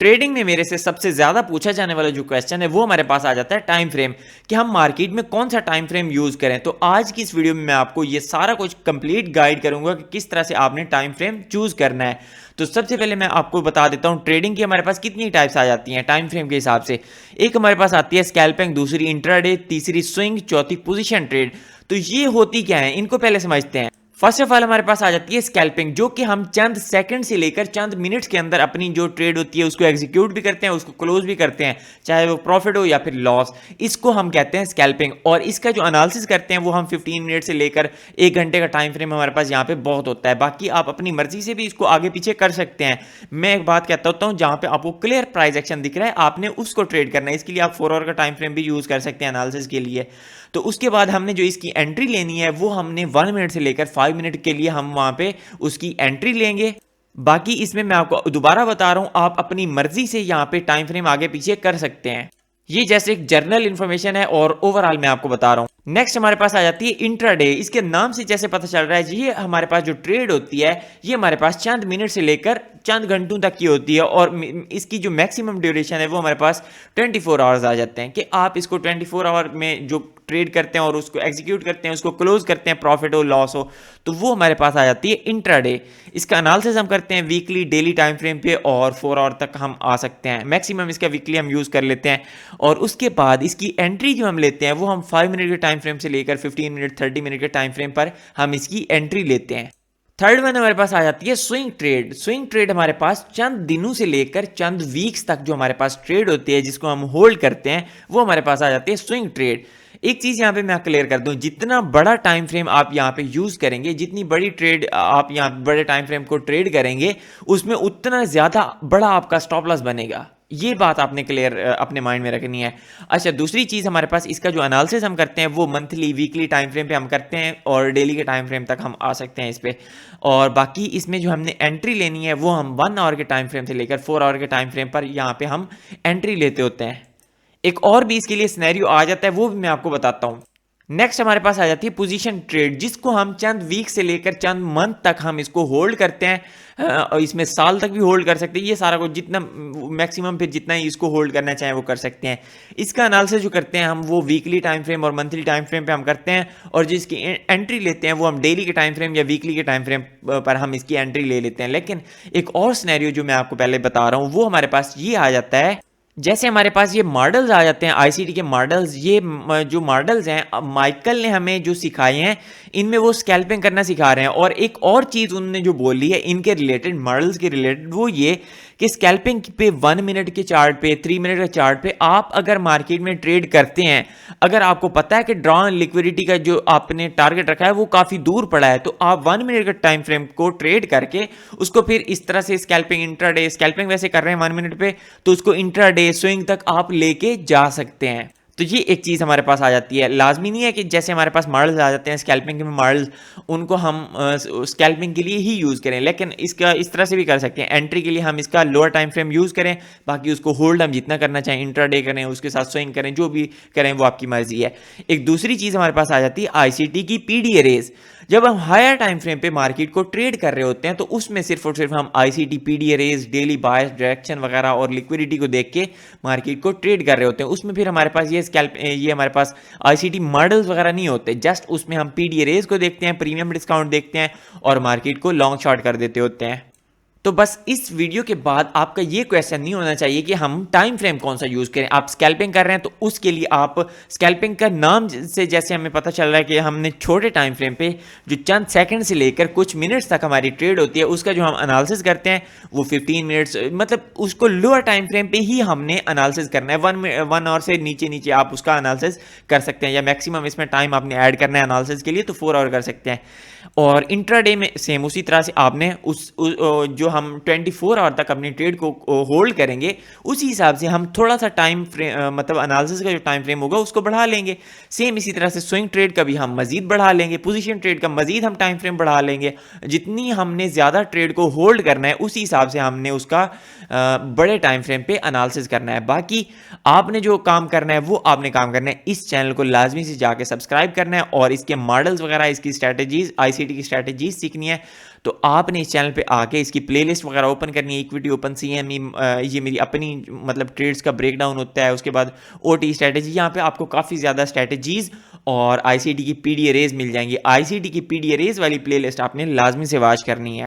Trading में मेरे से सबसे ज्यादा पूछा जाने वाला जो क्वेश्चन है वो हमारे पास आ जाता है टाइम फ्रेम, कि हम मार्केट में कौन सा टाइम फ्रेम यूज करें। तो आज की इस वीडियो में मैं आपको ये सारा कुछ कंप्लीट गाइड करूंगा कि किस तरह से आपने टाइम फ्रेम चूज करना है। तो सबसे पहले मैं आपको बता देता हूं ट्रेडिंग की हमारे पास कितनी टाइप्स आ जाती हैं टाइम फ्रेम के हिसाब से। एक हमारे पास आती है स्कैल्पिंग, दूसरी इंट्राडे, तीसरी स्विंग, चौथी पोजीशन ट्रेड। तो ये होती क्या है, इनको पहले समझते हैं। फर्स्ट ऑफ ऑल हमारे पास आ जाती है स्कैल्पिंग, जो कि हम चंद सेकंड से लेकर चंद मिनट्स के अंदर अपनी जो ट्रेड होती है उसको एग्जीक्यूट भी करते हैं, उसको क्लोज भी करते हैं, चाहे वो प्रॉफिट हो या फिर लॉस। इसको हम कहते हैं स्कैल्पिंग। और इसका जो एनालिसिस करते हैं वो हम 15 मिनट से लेकर 1 घंटे का टाइम फ्रेम हमारे पास यहाँ पे बहुत होता है। बाकी आप अपनी मर्जी से भी इसको आगे पीछे कर सकते हैं। मैं एक बात कहता होता हूँ, जहाँ पे आपको क्लियर प्राइस एक्शन दिख रहा है आपने उसको ट्रेड करना है। इसके लिए आप 4 आवर का टाइम फ्रेम भी यूज कर सकते हैं एनालिसिस के लिए। तो उसके बाद हमने जो इसकी एंट्री लेनी है वो हमने 1 मिनट से लेकर 5 मिनट के लिए हम वहां पे उसकी एंट्री लेंगे। बाकी इसमें मैं आपको दोबारा बता रहा हूं, आप अपनी मर्जी से यहां पे टाइम फ्रेम आगे पीछे कर सकते हैं। ये जैसे एक जर्नल इंफॉर्मेशन है और ओवरऑल मैं आपको बता रहा हूं। नेक्स्ट हमारे पास आ जाती है इंट्राडे। इसके नाम से जैसे पता चल रहा है, ये हमारे पास जो ट्रेड होती है ये हमारे पास चंद मिनट से लेकर चंद घंटों तक की होती है। और इसकी जो मैक्सिमम ड्यूरेशन है वो हमारे पास 24 आवर्स आ जाते हैं, कि आप इसको 24 आवर में जो ट्रेड करते हैं और उसको एग्जीक्यूट करते हैं, उसको क्लोज करते हैं, प्रॉफिट हो लॉस हो, तो वो हमारे पास आ जाती है इंट्राडे। इसका एनालिसिस हम करते हैं वीकली, डेली टाइम फ्रेम पे, और 4 आवर तक हम आ सकते हैं। मैक्सिमम इसका वीकली हम यूज कर लेते हैं। और उसके बाद इसकी एंट्री जो हम लेते हैं वो हम 5 मिनट के टाइम फ्रेम से लेकर 15 मिनट 30 मिनट के टाइम फ्रेम पर हम इसकी एंट्री लेते हैं। थर्ड वन हमारे पास आ जाती है स्विंग ट्रेड। स्विंग ट्रेड हमारे पास चंद दिनों से लेकर चंद वीक्स तक जो हमारे पास ट्रेड होती है, जिसको हम होल्ड करते हैं, वो हमारे पास आ जाती है स्विंग ट्रेड। एक चीज यहां पे मैं क्लियर कर दूं, जितना बड़ा टाइम फ्रेम आप यहां पे यूज करेंगे, जितनी बड़ी ट्रेड आप यहां बड़े टाइम फ्रेम को ट्रेड करेंगे, उसमें उतना ज्यादा बड़ा आपका स्टॉप लॉस बनेगा। ये बात आपने क्लियर अपने माइंड में रखनी है। अच्छा, दूसरी चीज हमारे पास इसका जो एनालिसिस हम करते हैं वो मंथली, वीकली टाइम फ्रेम पे हम करते हैं, और डेली के टाइम फ्रेम तक हम आ सकते हैं इस पे। और बाकी इसमें जो हमने एंट्री लेनी है वो हम 1 आवर के टाइम फ्रेम से लेकर 4 आवर के टाइम फ्रेम पर यहाँ पे हम एंट्री लेते होते हैं। एक और भी इसके लिए सिनेरियो आ जाता है, वो भी मैं आपको बताता हूं। नेक्स्ट हमारे पास आ जाती है पोजीशन ट्रेड, जिसको हम चंद वीक से लेकर चंद मंथ तक हम इसको होल्ड करते हैं। और इसमें साल तक भी होल्ड कर सकते हैं। ये सारा कुछ जितना मैक्सिमम फिर जितना ही इसको होल्ड करना चाहें वो कर सकते हैं। इसका एनालिसिस जो करते हैं हम वो वीकली टाइम फ्रेम और मंथली टाइम फ्रेम पे हम करते हैं, और जिसकी एंट्री लेते हैं वो हम डेली के टाइम फ्रेम या वीकली के टाइम फ्रेम पर हम इसकी एंट्री ले लेते हैं। लेकिन एक और सिनेरियो जो मैं आपको पहले बता रहा हूँ वो हमारे पास ये आ जाता है, जैसे हमारे पास ये मॉडल्स आ जाते हैं आईसीटी के मॉडल्स। ये जो मॉडल्स हैं माइकल ने हमें जो सिखाए हैं, इनमें वो स्कैल्पिंग करना सिखा रहे हैं। और एक और चीज़ उन्होंने जो बोली है इनके रिलेटेड, मॉडल्स के रिलेटेड, वो ये कि स्कैल्पिंग पे 1 मिनट के चार्ट पे, 3 मिनट के चार्ट पे आप अगर मार्केट में ट्रेड करते हैं, अगर आपको पता है कि ड्रॉन लिक्विडिटी का जो आपने टारगेट रखा है वो काफ़ी दूर पड़ा है, तो आप 1 मिनट के टाइम फ्रेम को ट्रेड करके उसको फिर इस तरह से स्कैल्पिंग, इंट्राडे स्कैल्पिंग वैसे कर रहे हैं 1 मिनट पे, तो उसको इंट्राडे स्विंग तक आप लेके जा सकते हैं। तो ये एक चीज़ हमारे पास आ जाती है। लाजमी नहीं है कि जैसे हमारे पास मॉडल्स आ जाते हैं स्कैल्पिंग के मॉडल्स, उनको हम स्कैल्पिंग के लिए ही यूज़ करें, लेकिन इसका इस तरह से भी कर सकते हैं। एंट्री के लिए हम इसका लोअर टाइम फ्रेम यूज़ करें, बाकी उसको होल्ड हम जितना करना चाहें, इंट्राडे करें, उसके साथ स्विंग करें, जो भी करें वो आपकी मर्जी है। एक दूसरी चीज़ हमारे पास आ जाती है आईसीटी की पीडी एरेज। जब हम हायर टाइम फ्रेम पे मार्केट को ट्रेड कर रहे होते हैं तो उसमें सिर्फ और सिर्फ हम आईसीटी, पीडी एरेज, डेली बायस, डायरेक्शन वगैरह और लिक्विडिटी को देख के मार्केट को ट्रेड कर रहे होते हैं। उसमें फिर हमारे पास ये हमारे पास आईसीटी मॉडल्स वगैरह नहीं होते, जस्ट उसमें हम पीडी एरेज को देखते हैं, प्रीमियम डिस्काउंट देखते हैं और मार्केट को लॉन्ग शॉर्ट कर देते होते हैं। तो बस इस वीडियो के बाद आपका ये क्वेश्चन नहीं होना चाहिए कि हम टाइम फ्रेम कौन सा यूज करें। आप स्कैल्पिंग कर रहे हैं तो उसके लिए आप स्कैल्पिंग का नाम से जैसे हमें पता चल रहा है कि हमने छोटे टाइम फ्रेम पे जो चंद सेकंड से लेकर कुछ मिनट्स तक हमारी ट्रेड होती है, उसका जो हम एनालिसिस करते हैं वो 15 मिनट्स, मतलब उसको लोअर टाइम फ्रेम पे ही हमने एनालिसिस करना है। 1 आवर से नीचे नीचे आप उसका एनालिसिस कर सकते हैं, या मैक्सिमम इसमें टाइम आपने ऐड करना है एनालिसिस के लिए तो 4 आवर कर सकते हैं। और इंट्राडे में सेम उसी तरह से आपने जो हम 24 आवर तक अपनी ट्रेड को होल्ड करेंगे, उसी हिसाब से हम थोड़ा सा टाइम फ्रेम, मतलब एनालिसिस का जो टाइम फ्रेम होगा उसको बढ़ा लेंगे। सेम इसी तरह से स्विंग ट्रेड का भी हम मजीद बढ़ा लेंगे, पोजीशन ट्रेड का मजीद हम टाइम फ्रेम बढ़ा लेंगे। जितनी हमने ज़्यादा ट्रेड को होल्ड करना है उसी हिसाब से हमने उसका बड़े टाइम फ्रेम पे एनालिसिस करना है। बाकी आपने जो काम करना है वो आपने काम करना है। इस चैनल को लाजमी से जाके सब्सक्राइब करना है और इसके मॉडल्स वगैरह, इसकी स्ट्रैटेजीज, आईसीटी की स्ट्रैटेजीज सीखनी है तो आपने इस चैनल पे आके इसकी प्लेलिस्ट वगैरह ओपन करनी है, इक्विटी ओपन सीएमई, ये मेरी अपनी मतलब ट्रेड्स का ब्रेकडाउन होता है, उसके बाद ओटी स्ट्रैटेजी, यहाँ पे आपको काफ़ी ज़्यादा स्ट्रैटेजीज और आईसीटी की पीडी अरेज मिल जाएंगी। आईसीटी की पीडी अरेज वाली प्लेलिस्ट आपने लाजमी से वॉच करनी है।